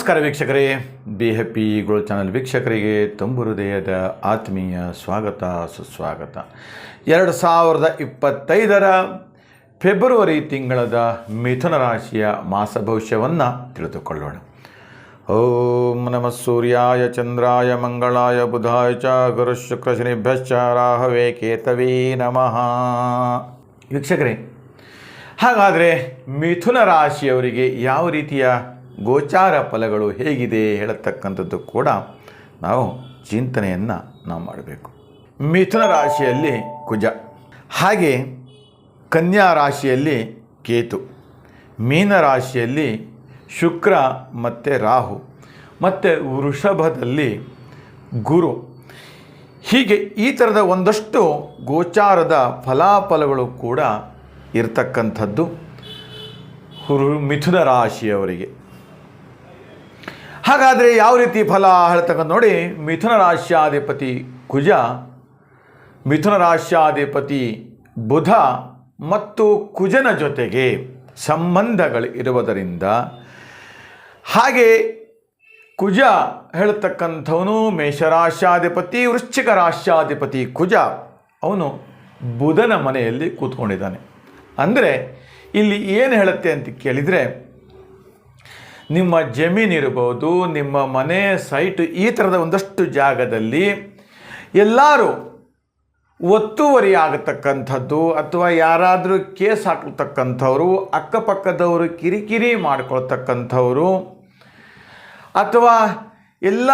ನಮಸ್ಕಾರ ವೀಕ್ಷಕರೇ, be happy gold channel ವೀಕ್ಷಕರಿಗೆ ತುಂಬು ಹೃದಯದ ಆತ್ಮೀಯ ಸ್ವಾಗತ ಸುಸ್ವಾಗತ. 2025ರ ಫೆಬ್ರವರಿ ತಿಂಗಳದ ಮಿಥುನ ರಾಶಿಯ ಮಾಸ ಭವಿಷ್ಯವನ್ನು ತಿಳಿದುಕೊಳ್ಳೋಣ. ಓಂ ನಮಃ ಸೂರ್ಯಾಯ ಚಂದ್ರಾಯ ಮಂಗಳಾಯ ಬುಧಾಯ ಚ ಗುರು ಶುಕ್ರ ಶನಿಭ್ಯಶ್ಚ ರಾಹವೇ ಕೇತವೇ ನಮಃ. ವೀಕ್ಷಕರೇ, ಹಾಗಾದರೆ ಮಿಥುನ ರಾಶಿಯವರಿಗೆ ಯಾವ ರೀತಿಯ ಗೋಚಾರ ಫಲಗಳು ಹೇಗಿದೆ ಹೇಳತಕ್ಕಂಥದ್ದು ಕೂಡ ನಾವು ಚಿಂತನೆಯನ್ನು ಮಾಡಬೇಕು. ಮಿಥುನ ರಾಶಿಯಲ್ಲಿ ಕುಜ, ಹಾಗೆ ಕನ್ಯಾ ರಾಶಿಯಲ್ಲಿ ಕೇತು, ಮೀನ ರಾಶಿಯಲ್ಲಿ ಶುಕ್ರ ಮತ್ತು ರಾಹು, ಮತ್ತು ವೃಷಭದಲ್ಲಿ ಗುರು. ಹೀಗೆ ಈ ಥರದ ಒಂದಷ್ಟು ಗೋಚಾರದ ಫಲಾಫಲಗಳು ಕೂಡ ಇರತಕ್ಕಂಥದ್ದು ಮಿಥುನ ರಾಶಿಯವರಿಗೆ. ಹಾಗಾದರೆ ಯಾವ ರೀತಿ ಫಲ ಹೇಳ್ತಕ್ಕಂಥ ನೋಡಿ, ಮಿಥುನ ರಾಶ್ಯಾಧಿಪತಿ ಕುಜ, ಮಿಥುನ ರಾಶ್ಯಾಧಿಪತಿ ಬುಧ ಮತ್ತು ಕುಜನ ಜೊತೆಗೆ ಸಂಬಂಧಗಳು ಇರುವುದರಿಂದ, ಹಾಗೆ ಕುಜ ಹೇಳ್ತಕ್ಕಂಥವನು ಮೇಷರಾಶ್ಯಾಧಿಪತಿ, ವೃಶ್ಚಿಕ ರಾಶ್ಯಾಧಿಪತಿ ಕುಜ ಅವನು ಬುಧನ ಮನೆಯಲ್ಲಿ ಕೂತ್ಕೊಂಡಿದ್ದಾನೆ. ಅಂದರೆ ಇಲ್ಲಿ ಏನು ಹೇಳುತ್ತೆ ಅಂತ ಕೇಳಿದರೆ, ನಿಮ್ಮ ಜಮೀನಿರ್ಬೋದು, ನಿಮ್ಮ ಮನೆ ಸೈಟು, ಈ ಥರದ ಒಂದಷ್ಟು ಜಾಗದಲ್ಲಿ ಎಲ್ಲರೂ ಒತ್ತುವರಿ ಆಗತಕ್ಕಂಥದ್ದು, ಅಥವಾ ಯಾರಾದರೂ ಕೇಸ್ ಹಾಕತಕ್ಕಂಥವ್ರು, ಅಕ್ಕಪಕ್ಕದವರು ಕಿರಿಕಿರಿ ಮಾಡಿಕೊಳ್ತಕ್ಕಂಥವ್ರು, ಅಥವಾ ಎಲ್ಲ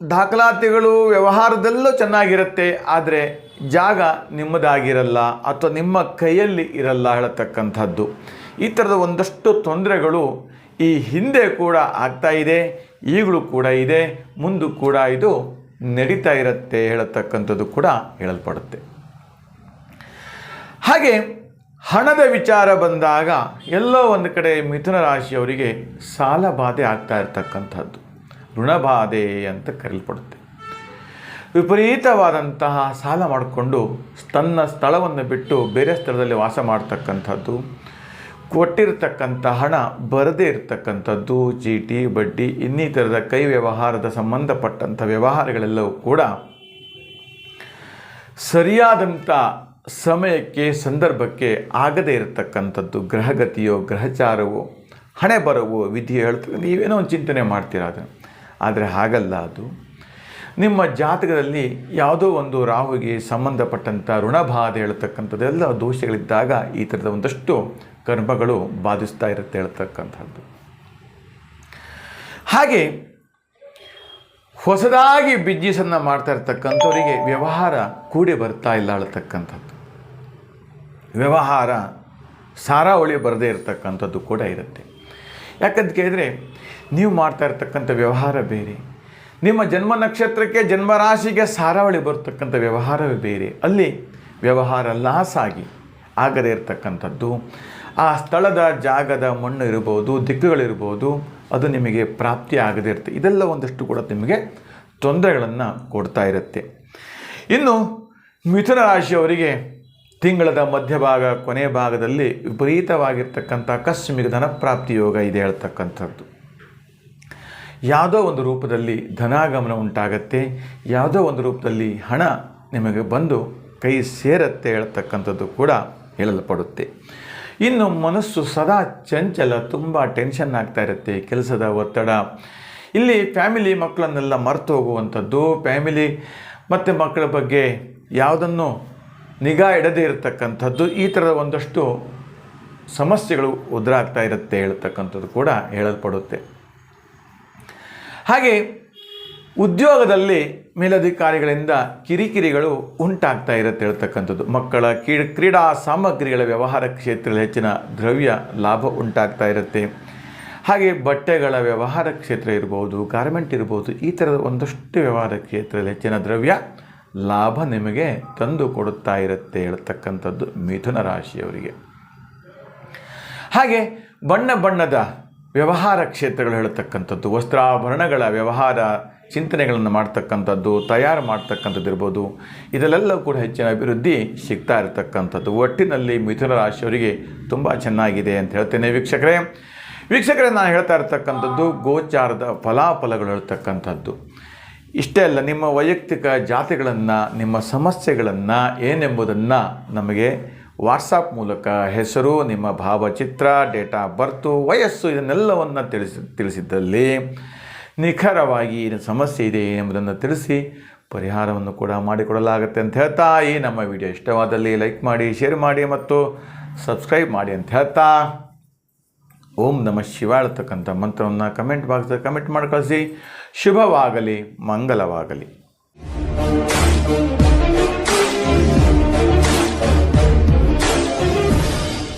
ದಾಖಲಾತಿಗಳು ವ್ಯವಹಾರದಲ್ಲೂ ಚೆನ್ನಾಗಿರುತ್ತೆ, ಆದರೆ ಜಾಗ ನಿಮ್ಮದಾಗಿರಲ್ಲ ಅಥವಾ ನಿಮ್ಮ ಕೈಯಲ್ಲಿ ಇರಲ್ಲ ಹೇಳತಕ್ಕಂಥದ್ದು. ಈ ಥರದ ಒಂದಷ್ಟು ತೊಂದರೆಗಳು ಈ ಹಿಂದೆ ಕೂಡ ಆಗ್ತಾ ಇದೆ, ಈಗಲೂ ಕೂಡ ಇದೆ, ಮುಂದೂ ಕೂಡ ಇದು ನಡೀತಾ ಇರುತ್ತೆ ಹೇಳತಕ್ಕಂಥದ್ದು ಕೂಡ ಹೇಳಲ್ಪಡುತ್ತೆ. ಹಾಗೆ ಹಣದ ವಿಚಾರ ಬಂದಾಗ ಎಲ್ಲೋ ಒಂದು ಕಡೆ ಮಿಥುನ ರಾಶಿಯವರಿಗೆ ಸಾಲ ಬಾಧೆ ಆಗ್ತಾ ಇರತಕ್ಕಂಥದ್ದು, ಋಣಬಾಧೆ ಅಂತ ಕರೆಯಲ್ಪಡುತ್ತೆ. ವಿಪರೀತವಾದಂತಹ ಸಾಲ ಮಾಡಿಕೊಂಡು ತನ್ನ ಸ್ಥಳವನ್ನು ಬಿಟ್ಟು ಬೇರೆ ಸ್ಥಳದಲ್ಲಿ ವಾಸ ಮಾಡ್ತಕ್ಕಂಥದ್ದು, ಕೊಟ್ಟಿರತಕ್ಕಂಥ ಹಣ ಬರದೇ ಇರತಕ್ಕಂಥದ್ದು, ಚೀಟಿ, ಬಡ್ಡಿ, ಇನ್ನಿತರದ ಕೈ ವ್ಯವಹಾರದ ಸಂಬಂಧಪಟ್ಟಂಥ ವ್ಯವಹಾರಗಳೆಲ್ಲವೂ ಕೂಡ ಸರಿಯಾದಂಥ ಸಮಯಕ್ಕೆ ಸಂದರ್ಭಕ್ಕೆ ಆಗದೇ ಇರತಕ್ಕಂಥದ್ದು, ಗ್ರಹಗತಿಯೋ ಗ್ರಹಚಾರವೋ ಹಣೆ ಬರವೋ ವಿಧಿ ಹೇಳ್ತಕ್ಕ ನೀವೇನೋ ಒಂದು ಚಿಂತನೆ ಮಾಡ್ತೀರ ಅದನ್ನು. ಆದರೆ ಹಾಗಲ್ಲ, ಅದು ನಿಮ್ಮ ಜಾತಕದಲ್ಲಿ ಯಾವುದೋ ಒಂದು ರಾಹುಗೆ ಸಂಬಂಧಪಟ್ಟಂಥ ಋಣಬಾಧೆ ಹೇಳ್ತಕ್ಕಂಥದ್ದು ಎಲ್ಲ ದೋಷಗಳಿದ್ದಾಗ ಈ ಥರದ ಒಂದಷ್ಟು ಕರ್ಮಗಳು ಬಾಧಿಸ್ತಾ ಇರುತ್ತೆ ಹೇಳ್ತಕ್ಕಂಥದ್ದು. ಹಾಗೆ ಹೊಸದಾಗಿ ಬಿಸ್ನೆಸ್ಸನ್ನು ಮಾಡ್ತಾ ಇರ್ತಕ್ಕಂಥವರಿಗೆ ವ್ಯವಹಾರ ಕೂಡಿ ಬರ್ತಾ ಇಲ್ಲ ಹೇಳ್ತಕ್ಕಂಥದ್ದು, ವ್ಯವಹಾರ ಸಾರಾವಳಿ ಬರದೇ ಇರತಕ್ಕಂಥದ್ದು ಕೂಡ ಇರುತ್ತೆ. ಯಾಕಂತ ಕೇಳಿದರೆ, ನೀವು ಮಾಡ್ತಾ ಇರ್ತಕ್ಕಂಥ ವ್ಯವಹಾರ ಬೇರೆ, ನಿಮ್ಮ ಜನ್ಮ ನಕ್ಷತ್ರಕ್ಕೆ ಜನ್ಮರಾಶಿಗೆ ಸಾರಾವಳಿ ಬರ್ತಕ್ಕಂಥ ವ್ಯವಹಾರವೇ ಬೇರೆ. ಅಲ್ಲಿ ವ್ಯವಹಾರ ಲಾಸ್ ಆಗಿ ಆಗದೇ ಇರತಕ್ಕಂಥದ್ದು, ಆ ಸ್ಥಳದ ಜಾಗದ ಮಣ್ಣು ಇರ್ಬೋದು, ದಿಕ್ಕುಗಳಿರ್ಬೋದು, ಅದು ನಿಮಗೆ ಪ್ರಾಪ್ತಿ ಆಗದೇ ಇರುತ್ತೆ. ಇದೆಲ್ಲ ಒಂದಷ್ಟು ಕೂಡ ನಿಮಗೆ ತೊಂದರೆಗಳನ್ನು ಕೊಡ್ತಾ ಇರುತ್ತೆ. ಇನ್ನು ಮಿಥುನ ರಾಶಿಯವರಿಗೆ ತಿಂಗಳದ ಮಧ್ಯಭಾಗ ಕೊನೆಯ ಭಾಗದಲ್ಲಿ ವಿಪರೀತವಾಗಿರ್ತಕ್ಕಂಥ ಆಕಸ್ಮಿಕ ಧನಪ್ರಾಪ್ತಿ ಯೋಗ ಇದೆ ಹೇಳ್ತಕ್ಕಂಥದ್ದು. ಯಾವುದೋ ಒಂದು ರೂಪದಲ್ಲಿ ಧನಾಗಮನ ಉಂಟಾಗತ್ತೆ, ಯಾವುದೋ ಒಂದು ರೂಪದಲ್ಲಿ ಹಣ ನಿಮಗೆ ಬಂದು ಕೈ ಸೇರತ್ತೆ ಹೇಳ್ತಕ್ಕಂಥದ್ದು ಕೂಡ ಹೇಳಲ್ಪಡುತ್ತೆ. ಇನ್ನು ಮನಸ್ಸು ಸದಾ ಚಂಚಲ, ತುಂಬ ಟೆನ್ಷನ್ ಆಗ್ತಾ ಇರುತ್ತೆ, ಕೆಲಸದ ಒತ್ತಡ, ಇಲ್ಲಿ ಫ್ಯಾಮಿಲಿ ಮಕ್ಕಳನ್ನೆಲ್ಲ ಮರೆತು ಹೋಗುವಂಥದ್ದು, ಫ್ಯಾಮಿಲಿ ಮತ್ತು ಮಕ್ಕಳ ಬಗ್ಗೆ ಯಾವುದನ್ನು ನಿಗಾ ಇಡದೇ ಇರತಕ್ಕಂಥದ್ದು, ಈ ಥರದ ಒಂದಷ್ಟು ಸಮಸ್ಯೆಗಳು ಉದುರಾಗ್ತಾ ಇರುತ್ತೆ ಹೇಳ್ತಕ್ಕಂಥದ್ದು ಕೂಡ ಹೇಳಲ್ಪಡುತ್ತೆ. ಹಾಗೆ ಉದ್ಯೋಗದಲ್ಲಿ ಮೇಲಧಿಕಾರಿಗಳಿಂದ ಕಿರಿಕಿರಿಗಳು ಉಂಟಾಗ್ತಾ ಇರುತ್ತೆ ಹೇಳ್ತಕ್ಕಂಥದ್ದು. ಮಕ್ಕಳ ಕ್ರೀಡಾ ಸಾಮಗ್ರಿಗಳ ವ್ಯವಹಾರ ಕ್ಷೇತ್ರದಲ್ಲಿ ಹೆಚ್ಚಿನ ದ್ರವ್ಯ ಲಾಭ ಉಂಟಾಗ್ತಾ ಇರುತ್ತೆ. ಹಾಗೆ ಬಟ್ಟೆಗಳ ವ್ಯವಹಾರ ಕ್ಷೇತ್ರ ಇರ್ಬೋದು, ಗಾರ್ಮೆಂಟ್ ಇರ್ಬೋದು, ಈ ಥರದ ಒಂದಷ್ಟು ವ್ಯವಹಾರ ಕ್ಷೇತ್ರದಲ್ಲಿ ಹೆಚ್ಚಿನ ದ್ರವ್ಯ ಲಾಭ ನಿಮಗೆ ತಂದು ಕೊಡುತ್ತಾ ಇರುತ್ತೆ ಹೇಳ್ತಕ್ಕಂಥದ್ದು ಮಿಥುನ ರಾಶಿಯವರಿಗೆ. ಹಾಗೆ ಬಣ್ಣ ಬಣ್ಣದ ವ್ಯವಹಾರ ಕ್ಷೇತ್ರಗಳು ಹೇಳ್ತಕ್ಕಂಥದ್ದು, ವಸ್ತ್ರಾಭರಣಗಳ ವ್ಯವಹಾರ ಚಿಂತನೆಗಳನ್ನು ಮಾಡ್ತಕ್ಕಂಥದ್ದು, ತಯಾರು ಮಾಡ್ತಕ್ಕಂಥದ್ದು ಇರ್ಬೋದು, ಇದರಲ್ಲೆಲ್ಲ ಕೂಡ ಹೆಚ್ಚಿನ ಅಭಿವೃದ್ಧಿ ಸಿಗ್ತಾ ಇರತಕ್ಕಂಥದ್ದು. ಒಟ್ಟಿನಲ್ಲಿ ಮಿಥುನ ರಾಶಿಯವರಿಗೆ ತುಂಬ ಚೆನ್ನಾಗಿದೆ ಅಂತ ಹೇಳ್ತೇನೆ ವೀಕ್ಷಕರೇ. ವೀಕ್ಷಕರೇ, ನಾನು ಹೇಳ್ತಾ ಇರ್ತಕ್ಕಂಥದ್ದು ಗೋಚಾರದ ಫಲಾಫಲಗಳು ಹೇಳ್ತಕ್ಕಂಥದ್ದು. ಇಷ್ಟೇ ಅಲ್ಲ, ನಿಮ್ಮ ವೈಯಕ್ತಿಕ ಜಾತಿಗಳನ್ನು, ನಿಮ್ಮ ಸಮಸ್ಯೆಗಳನ್ನು ಏನೆಂಬುದನ್ನು ನಮಗೆ ವಾಟ್ಸಪ್ ಮೂಲಕ ಹೆಸರು, ನಿಮ್ಮ ಭಾವಚಿತ್ರ, ಡೇಟ್ ಆಫ್ ಬರ್ತು, ವಯಸ್ಸು ಇದನ್ನೆಲ್ಲವನ್ನು ತಿಳಿಸಿದ್ದಲ್ಲಿ ನಿಖರವಾಗಿ ಏನು ಸಮಸ್ಯೆ ಇದೆ ಎಂಬುದನ್ನು ತಿಳಿಸಿ ಪರಿಹಾರವನ್ನು ಕೂಡ ಮಾಡಿಕೊಡಲಾಗುತ್ತೆ ಅಂತ ಹೇಳ್ತಾ, ಈ ನಮ್ಮ ವಿಡಿಯೋ ಇಷ್ಟವಾದಲ್ಲಿ ಲೈಕ್ ಮಾಡಿ, ಶೇರ್ ಮಾಡಿ ಮತ್ತು ಸಬ್ಸ್ಕ್ರೈಬ್ ಮಾಡಿ ಅಂತ ಹೇಳ್ತಾ, ಓಂ ನಮಃ ಶಿವಾಯ ಅಂತಕ್ಕಂಥ ಮಂತ್ರವನ್ನು ಕಮೆಂಟ್ ಬಾಕ್ಸಲ್ಲಿ ಕಮೆಂಟ್ ಮಾಡಿ ಕಳಿಸಿ. ಶುಭವಾಗಲಿ, ಮಂಗಲವಾಗಲಿ.